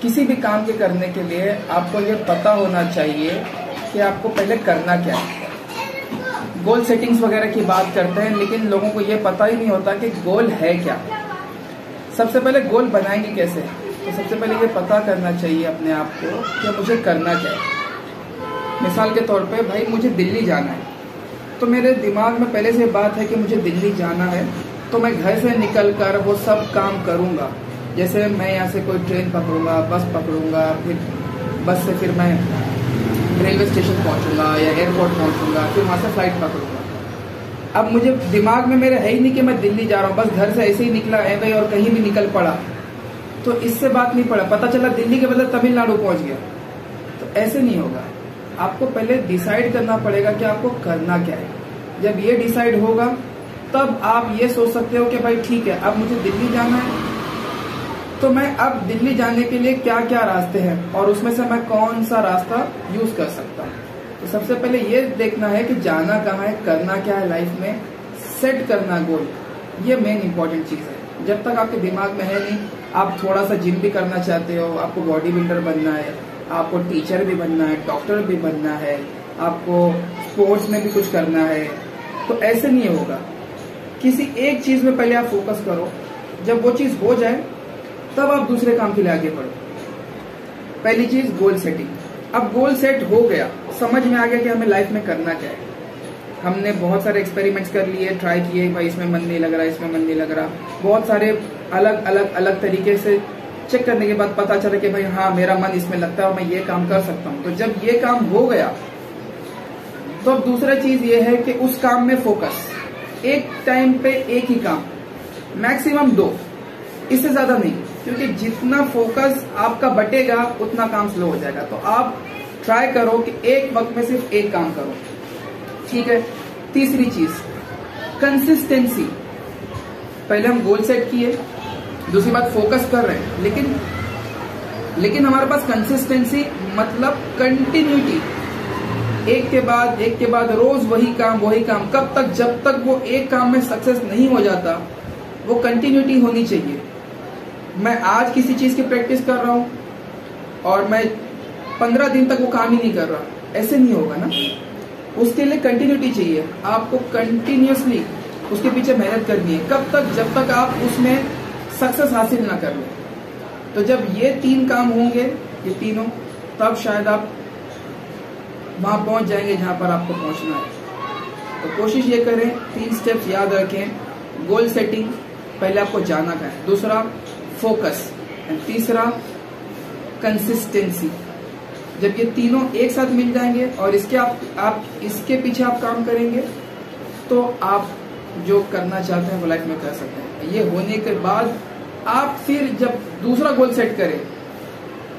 किसी भी काम के करने के लिए आपको ये पता होना चाहिए कि आपको पहले करना क्या है। गोल सेटिंग्स वगैरह की बात करते हैं, लेकिन लोगों को ये पता ही नहीं होता कि गोल है क्या। सबसे पहले गोल बनाएंगे कैसे, तो सबसे पहले ये पता करना चाहिए अपने आप को कि मुझे करना क्या है। मिसाल के तौर पे भाई मुझे दिल्ली जाना है, तो मेरे दिमाग में पहले से बात है कि मुझे दिल्ली जाना है, तो मैं घर से निकल कर वो सब काम करूँगा। जैसे मैं यहाँ से कोई ट्रेन पकड़ूंगा, बस पकड़ूंगा, फिर बस से फिर मैं रेलवे स्टेशन पहुँचूंगा या एयरपोर्ट पहुँचूंगा, फिर वहाँ से फ्लाइट पकड़ूंगा। अब मुझे दिमाग में मेरे है ही नहीं कि मैं दिल्ली जा रहा हूँ, बस घर से ऐसे ही निकला है भाई और कहीं भी निकल पड़ा, तो इससे बात नहीं पड़ा, पता चला दिल्ली के बदले तमिलनाडु पहुँच गया। तो ऐसे नहीं होगा। आपको पहले डिसाइड करना पड़ेगा कि आपको करना क्या है। जब ये डिसाइड होगा तब आप ये सोच सकते हो कि भाई ठीक है, अब मुझे दिल्ली जाना है, तो मैं अब दिल्ली जाने के लिए क्या क्या रास्ते हैं और उसमें से मैं कौन सा रास्ता यूज कर सकता हूँ। तो सबसे पहले ये देखना है कि जाना कहाँ है, करना क्या है लाइफ में, सेट करना गोल, ये मेन इंपॉर्टेंट चीज है। जब तक आपके दिमाग में है नहीं, आप थोड़ा सा जिम भी करना चाहते हो, आपको बॉडी बिल्डर बनना है, आपको टीचर भी बनना है, डॉक्टर भी बनना है, आपको स्पोर्ट्स में भी कुछ करना है, तो ऐसे नहीं होगा। किसी एक चीज में पहले आप फोकस करो, जब वो चीज हो जाए तब आप दूसरे काम के लिए आगे बढ़ो। पहली चीज गोल सेटिंग। अब गोल सेट हो गया, समझ में आ गया कि हमें लाइफ में करना क्या है। हमने बहुत सारे एक्सपेरिमेंट्स कर लिए, ट्राई किए, भाई इसमें मन नहीं लग रहा, इसमें मन नहीं लग रहा, बहुत सारे अलग तरीके से चेक करने के बाद पता चला कि भाई हाँ मेरा मन इसमें लगता है और मैं ये काम कर सकता हूँ। तो जब ये काम हो गया तो अब दूसरा चीज ये है कि उस काम में फोकस, एक टाइम पे एक ही काम, मैक्सिमम 2, इससे ज्यादा नहीं, क्योंकि जितना फोकस आपका बटेगा उतना काम स्लो हो जाएगा। तो आप ट्राई करो कि एक वक्त में सिर्फ एक काम करो, ठीक है। तीसरी चीज कंसिस्टेंसी। पहले हम गोल सेट किए, दूसरी बात फोकस कर रहे हैं, लेकिन हमारे पास कंसिस्टेंसी मतलब कंटिन्यूटी, एक के बाद रोज वही काम कब तक, जब तक वो एक काम में सक्सेस नहीं हो जाता, वो कंटिन्यूटी होनी चाहिए। मैं आज किसी चीज की प्रैक्टिस कर रहा हूं और मैं 15 दिन तक वो काम ही नहीं कर रहा, ऐसे नहीं होगा ना। उसके लिए कंटिन्यूटी चाहिए, आपको कंटिन्यूअसली उसके पीछे मेहनत करनी है। कब तक, जब तक आप उसमें सक्सेस हासिल ना कर लो। तो जब ये 3 काम होंगे, ये तीनों, तब शायद आप वहां पहुंच जाएंगे जहां पर आपको पहुंचना है। तो कोशिश ये करें, 3 स्टेप्स याद रखें। गोल सेटिंग, पहले आपको जाना का है, दूसरा फोकस, एंड तीसरा कंसिस्टेंसी। जब ये तीनों एक साथ मिल जाएंगे और इसके आप इसके पीछे आप काम करेंगे, तो आप जो करना चाहते हैं वो लाइफ में कर सकते हैं। ये होने के बाद आप फिर जब दूसरा गोल सेट करें,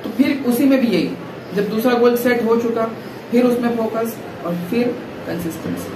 तो फिर उसी में भी यही, जब दूसरा गोल सेट हो चुका, फिर उसमें फोकस और फिर कंसिस्टेंसी।